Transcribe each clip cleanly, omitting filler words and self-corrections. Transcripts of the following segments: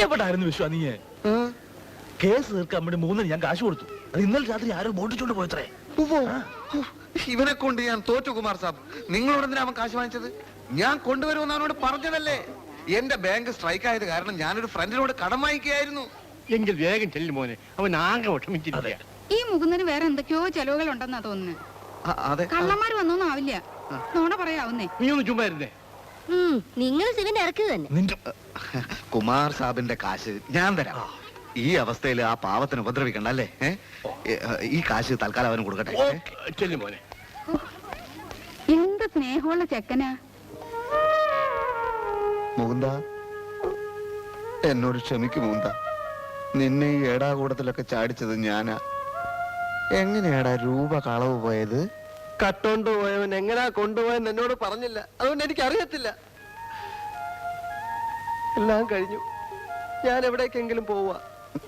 എവിടായിരുന്നു വിശ്വാ നീ? കേസ് തീർക്കാൻ വേണ്ടി 3 ഞാൻ കാശ് കൊടുത്തു. അത് ഇന്നലെ രാത്രി ആരോ മോട്ടിച്ചോണ്ട് പോയത്രേ. ഇവനെ കൊണ്ട് ഞാൻ തോറ്റു കുമാർ സാബ്. നിങ്ങളോട് എന്തിനാ അവൻ കാശ് വാങ്ങിച്ചത്? ഞാൻ കൊണ്ടുവരുമെന്ന് അവനോട് പറഞ്ഞതല്ലേ. എന്റെ ബാങ്ക് സ്ട്രൈക്ക് ആയത് കാരണം ഞാനൊരു ഫ്രണ്ടിനോട് കടം വാങ്ങിക്കുകയായിരുന്നു. എങ്കിൽ വേഗം ചെല്ലും മോനെ, അവൻ ആകെ വിഷമിച്ചിരിക്കുക. ഈ മുകുന്ദന് വേറെ എന്തൊക്കെയോ ചെലവുകൾ ഉണ്ടെന്നാ തോന്നുന്നത്. കള്ളന്മാര് വന്നൊന്നും ആവില്ല, നോണ പറയാവുന്നേ. നീ ഒന്ന് ചുമ്മാ ഇരുന്നേ. നിങ്ങൾ സിവിന്റെ ഇറക്കി തന്നെ. കുമാർ സാബിന്റെ കാശ് ഞാൻ തരാം. ഈ അവസ്ഥയിൽ ആ പാവത്തിന് ഉപദ്രവിക്കണ്ട അല്ലേ? ഈ കാശ് തൽക്കാലം അവന് കൊടുക്കട്ടെ. ചെല്ലും മോനെ. എന്ത് സ്നേഹമുള്ള ചെക്കനാ. മുകുന്ദ, എന്നോട് ക്ഷമിക്കും മുകുന്ദ. നിന്നെ ഈ ഏടാകൂടത്തിലൊക്കെ ചാടിച്ചത് ഞാനാ. എങ്ങനെയാടാ രൂപ കളവ് പോയത്? കട്ടോണ്ട് പോയവൻ എങ്ങനാ കൊണ്ടുപോയെന്ന് എന്നോട് പറഞ്ഞില്ല. അതുകൊണ്ട് എനിക്ക് അറിയത്തില്ല. എല്ലാം കഴിഞ്ഞു. ഞാൻ എവിടേക്കെങ്കിലും പോവാ.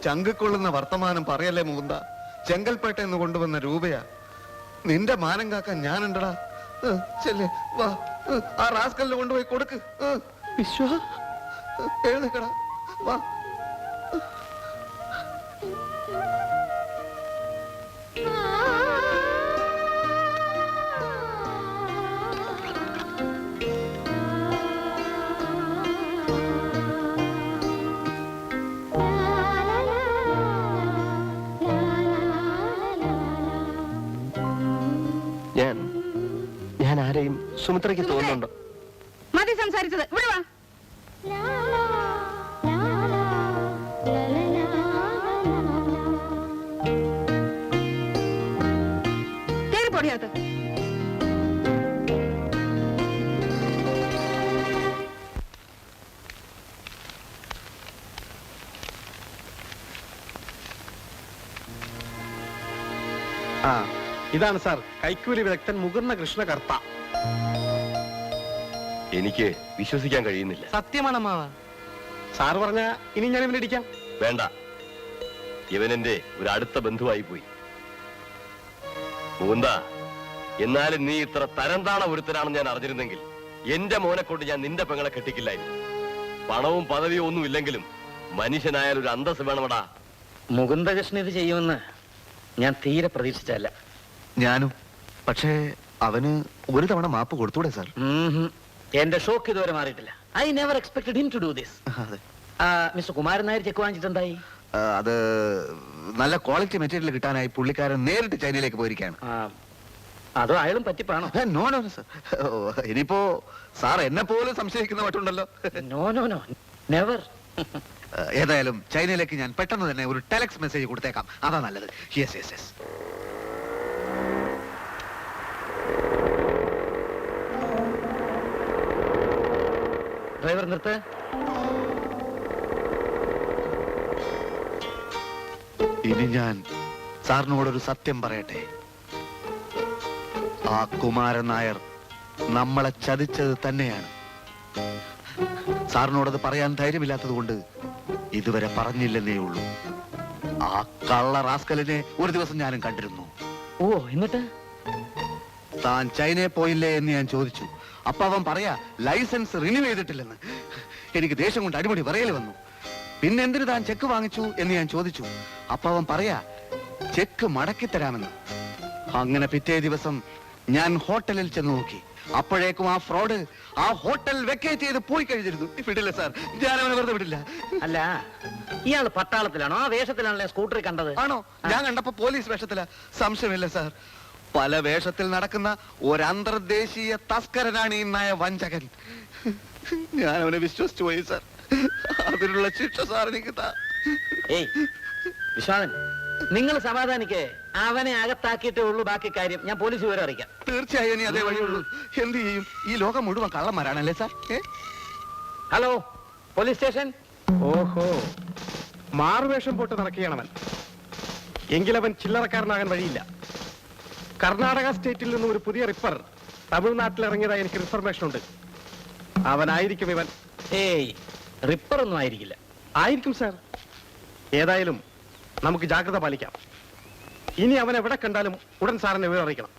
ചങ്കിക്കൊള്ളുന്ന വർത്തമാനം പറയല്ലേ മുകുന്ദ. ചെങ്കൽപ്പേട്ട എന്ന് കൊണ്ടുവന്ന രൂപയാ. നിന്റെ മാനം കാക്കാൻ ഞാനുണ്ടടാ. ചെല്ലേ, വാ, ആ റാസ്കലിന് കൊണ്ടുപോയി കൊടുക്ക്. വിശ്വ, എഴുന്നേക്കടാ, വാ. ഞാൻ ആരെയും സുമിത്രയ്ക്ക് തോന്നുന്നുണ്ടോ? മതി സംസാരിച്ചത്, ഇവിടെ വാ. കേറി പൊടിയാത്ത്. ഇതാണ് സാർ കൈക്കൂലി വിദഗ്ധൻ മുകുന്ദ കൃഷ്ണ കർത്ത. എനിക്ക് വിശ്വസിക്കാൻ കഴിയുന്നില്ല. സത്യമാണ് അമ്മാവ. സാർ പറഞ്ഞ ഇനി ഞാൻ ഇവനെ ഇടിക്കാം. വേണ്ട, ഇവനെന്റെ ഒരു അടുത്ത ബന്ധുവായി പോയി. മുകുന്ദ, എന്നാലും നീ ഇത്ര തരംതാണ ഒരുത്തനാണെന്ന് ഞാൻ അറിഞ്ഞിരുന്നെങ്കിൽ എന്റെ മോനെ കൊണ്ട് ഞാൻ നിന്റെ പെങ്ങളെ കെട്ടിക്കില്ലായിരുന്നു. പണവും പദവിയും ഒന്നും ഇല്ലെങ്കിലും മനുഷ്യനായാൽ ഒരു അന്തസ് വേണമടാ. മുകുന്ദകൃഷ്ണൻ ഇത് ചെയ്യുമെന്ന് ഞാൻ തീരെ പ്രതീക്ഷിച്ചല്ല. ഞാനും. പക്ഷേ അവന് ഒരു തവണ മാപ്പ് കൊടുത്തൂടെ സാർ? എന്റെ ഷോക്ക് ഇതുവരെ മാറിയിട്ടില്ല. I never expected him to do this. Mister Kumaran Nair cheque വാങ്ങിച്ചിട്ടുണ്ടായി. അത് നല്ല ക്വാളിറ്റി മെറ്റീരിയൽ കിട്ടാനായി പുള്ളിക്കാരൻ നേരിട്ട് ചൈനയിലേക്ക് പോയിരിക്കുകയാണ്. അതോ അയാളും പറ്റിപ്പാണോ? No no sir. ഇനിയിപ്പോ സാർ എന്നെ പോലും സംശയിക്കുന്ന മറ്റുണ്ടല്ലോ. No no no, never. ഏതായാലും ചൈനയിലേക്ക് ഞാൻ പെട്ടെന്ന് തന്നെ ഒരു ടെലക്സ് മെസ്സേജ് കൊടുത്തേക്കാം. അതാ നല്ലത്. Yes yes yes. ഡ്രൈവർ നിർത്ത്. ഇനി ഞാൻ സാറിനോടൊരു സത്യം പറയട്ടെ. ആ കുമാരൻ നായർ നമ്മളെ ചതിച്ചത് തന്നെയാണ്. സാറിനോടത് പറയാൻ ധൈര്യമില്ലാത്തത് കൊണ്ട് ഇതുവരെ പറഞ്ഞില്ലെന്നേ ഉള്ളൂ. ആ കള്ള റാസ്കലിനെ ഒരു ദിവസം ഞാനും കണ്ടിരുന്നു. ഓ, എന്നിട്ട് താൻ ചൈനയിൽ പോയില്ലേ എന്ന് ഞാൻ ചോദിച്ചു. അപ്പൊ അവൻ പറയാ ലൈസൻസ് റിന്യൂ ചെയ്തിട്ടില്ലെന്ന്. എനിക്ക് ദേഷ്യം കൊണ്ട് അടിമുടി പറയൽ വന്നു. പിന്നെ എന്തിനു താൻ ചെക്ക് വാങ്ങിച്ചു എന്ന് ഞാൻ ചോദിച്ചു. അപ്പൊ അവൻ പറയാ ചെക്ക് മടക്കി തരാമെന്ന്. അങ്ങനെ പിറ്റേ ദിവസം ഞാൻ ഹോട്ടലിൽ ചെന്ന് നോക്കി. അപ്പോഴേക്കും ആ ഫ്രോഡ് ആ ഹോട്ടൽ വെക്കേറ്റ് ചെയ്ത് പോയി കഴിഞ്ഞിരുന്നു. വിടില്ല സാർ, ഞാൻ അവനെ വെറുതെ വിടില്ല. അല്ല, ഇയാള് പട്ടാളത്തിലാണോ? ആ വേഷത്തിലാണല്ലേ സ്കൂട്ടറിൽ കണ്ടത്? ആണോ? ഞാൻ കണ്ടപ്പോ പോലീസ് വേഷത്തിലാ. സംശയമില്ല സാർ. പല വേഷത്തിൽ നടക്കുന്ന ഒരു അന്തർദേശീയ തസ്കരനാണ് ഈ നയ വഞ്ചകൻ. ഞാൻ അവനെ വിശ്വസിച്ചു പോയി സാർ. അതിനുള്ള ശിക്ഷ സാർ എനിക്ക് താ. ഏയ് വിശ്വാസൻ, നിങ്ങൾ സമാധാനിക്ക്. അവനെ അകത്താക്കിയിട്ടേ ഉള്ളൂ ബാക്കി കാര്യം. ഞാൻ പോലീസ് വിവരം അറിയിക്കാം. തീർച്ചയായും ഇനി അതേ വഴിയുള്ളൂ. എന്ത് ചെയ്യും? ഈ ലോകം മുഴുവൻ കള്ളന്മാരാണല്ലേ സാർ? Hello, police station. ഓഹോ, മാറുവേഷം പോട്ട് നടക്കുകയാണവൻ. എങ്കിലവൻ ചില്ലറക്കാരനാകാൻ വഴിയില്ല. കർണാടക സ്റ്റേറ്റിൽ നിന്നും ഒരു പുതിയ റിപ്പർ തമിഴ്നാട്ടിൽ ഇറങ്ങിയതായി എനിക്ക് ഇൻഫർമേഷൻ ഉണ്ട്. അവനായിരിക്കും ഇവൻ. ഏയ്, റിപ്പർ ഒന്നും ആയിരിക്കില്ല. ആയിരിക്കും സാർ. ഏതായാലും നമുക്ക് ജാഗ്രത പാലിക്കാം. ഇനി അവൻ എവിടെ കണ്ടാലും ഉടൻ സാറിനെ വിവരം അറിയിക്കണം.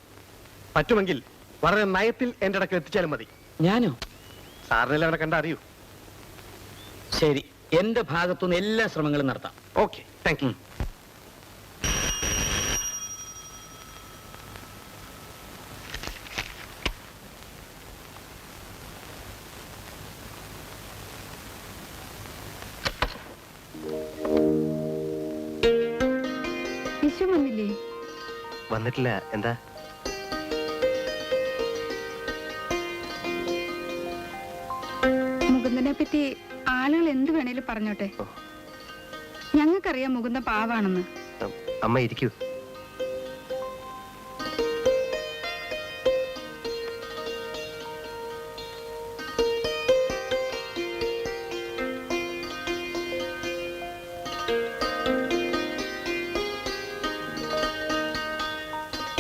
പറ്റുമെങ്കിൽ വളരെ നയത്തിൽ എന്റെ ഇടയ്ക്ക് എത്തിച്ചാലും മതി. ഞാനോ? സാറിനെല്ലാം അവനെ കണ്ടാ അറിയൂ. ശരി, എന്റെ ഭാഗത്തുനിന്ന് എല്ലാ ശ്രമങ്ങളും നടത്താം. Okay, thank you. വിശ്വ വന്നില്ലേ? വന്നിട്ടില്ല. എന്താ? മുകുന്ദനെ പറ്റി ആളുകൾ എന്ത് വേണേലും പറഞ്ഞോട്ടെ. ഞങ്ങൾക്കറിയാം മുകുന്ദൻ പാവാണെന്ന്. അമ്മ ഇരിക്കൂ.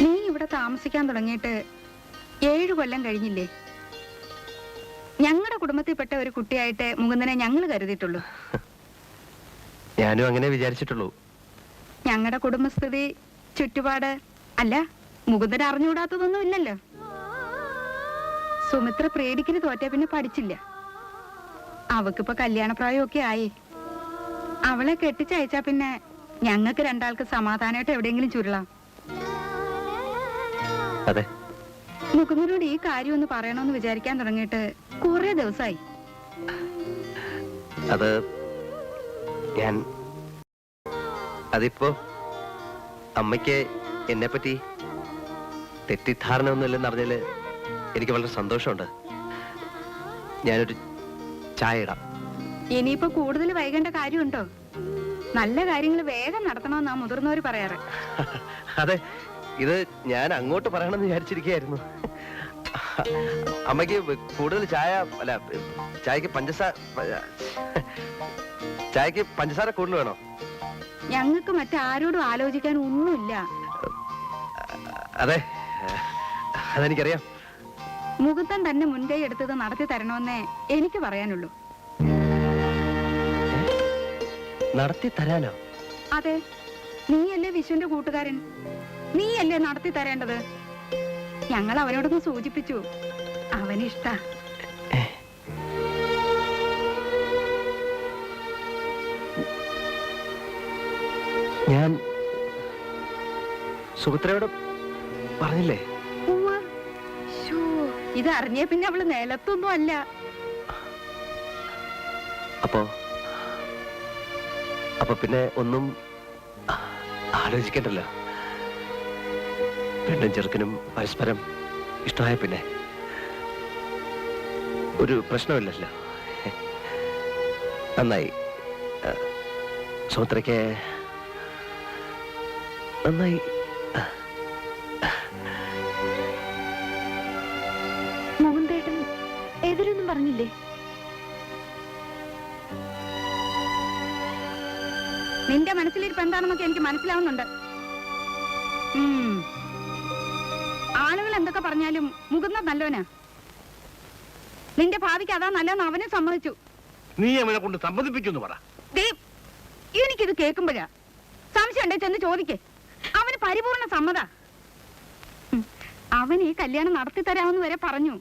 നീ ഇവിടെ താമസിക്കാൻ തുടങ്ങിയിട്ട് 7 കൊല്ലം കഴിഞ്ഞില്ലേ? ഞങ്ങളുടെ കുടുംബത്തിൽപ്പെട്ട ഒരു കുട്ടിയായിട്ട് മുകുന്ദനെ ഞങ്ങൾ കരുതിയിട്ടുള്ളൂ. ഞാനും അങ്ങനെ വിചാരിച്ചിട്ടുള്ളൂ. ഞങ്ങളുടെ കുടുംബസ്ഥിതി, ചുറ്റുപാട്, അല്ല മുകുന്ദൻ അറിഞ്ഞുകൂടാത്തതൊന്നും ഇല്ലല്ലോ. സുമിത്ര പ്രേഡിക്കിന് തോറ്റ പിന്നെ പഠിച്ചില്ല. അവക്കിപ്പോ കല്യാണപ്രായമൊക്കെ ആയി. അവളെ കെട്ടിച്ചയച്ചാ പിന്നെ ഞങ്ങൾക്ക് രണ്ടാൾക്ക് സമാധാനമായിട്ട് എവിടെയെങ്കിലും ചുരുളാം. അതെ, മുകുന്ദനോട് ഈ കാര്യം ഒന്ന് പറയണമെന്ന് വിചാരിക്കാൻ തുടങ്ങിയിട്ട് കുറെ ദിവസമായി. അത് ഞാൻ അതിപ്പോ അമ്മയ്ക്ക് എന്നെ പറ്റി തെറ്റിദ്ധാരണ ഒന്നുമില്ലെന്ന് അറിഞ്ഞാല് എനിക്ക് വളരെ സന്തോഷമുണ്ട്. ഞാനൊരു ചായ ഇടാം. ഇനിയിപ്പോ കൂടുതൽ വൈകേണ്ട കാര്യമുണ്ടോ? നല്ല കാര്യങ്ങൾ വേഗം നടത്തണമെന്നാ മുതിർന്നവര് പറയാറ്. അതെ, ഇത് ഞാൻ അങ്ങോട്ട് പറയണമെന്ന് വിചാരിച്ചിരിക്കുകയായിരുന്നു. അമ്മയ്ക്ക് കൂടുതൽ ചായ അല്ല, ചായക്ക് പഞ്ചസാര കൂടുതൽ വേണോ? ഞങ്ങൾക്ക് മറ്റാരോടും ആലോചിക്കാൻ ഒന്നുമില്ല. അതെ, അതെനിക്കറിയാം. മുകുന്ദൻ തന്നെ മുൻകൈ എടുത്തത് നടത്തി തരണമെന്നേ എനിക്ക് പറയാനുള്ളൂ. നടത്തി തരാനോ? അതെ, നീയല്ലേ വിശ്വന്റെ കൂട്ടുകാരൻ, നീയല്ലേ നടത്തി തരേണ്ടത്. ഞങ്ങൾ അവനോടൊന്ന് സൂചിപ്പിച്ചു, അവനിഷ്ടാ. ഞാൻ സുമിത്രയോട് പറഞ്ഞില്ലേ? ഉവ്വ്. ശ്ശോ, ഇത് അറിഞ്ഞേ പിന്നെ അവള് നിലത്തൊന്നും അല്ല. അപ്പൊ പിന്നെ ഒന്നും ആലോചിക്കണ്ടല്ലോ. പെണ്ണും ചെറുക്കനും പരസ്പരം ഇഷ്ടമായ പിന്നെ ഒരു പ്രശ്നമില്ലല്ലോ. നന്നായി. സുമിത്രയ്ക്ക് നന്നായി. മോഹൻദേട്ടൻ എതിരൊന്നും പറഞ്ഞില്ലേ? നിന്റെ മനസ്സിലിരിപ്പ് എന്താണെന്നൊക്കെ എനിക്ക് മനസ്സിലാവുന്നുണ്ട്. ആളുകൾ എന്തൊക്കെ പറഞ്ഞാലും മുകുന്ദൻ നല്ലോനാ. നിന്റെ ഭാവിക്ക് അതാ നല്ലതെന്ന് അവനെ സമ്മതിച്ചു. നീ അവനെ കൊണ്ട് സമ്മതിപ്പിക്കുന്നു പറ. എനിക്കിത് കേൾക്കുമ്പോഴാ സംശയം ഉണ്ടെ ചെന്ന് ചോദിക്കേ. അവന് പരിപൂർണ സമ്മത. അവൻ ഈ കല്യാണം നടത്തി തരാമെന്ന് വരെ പറഞ്ഞു.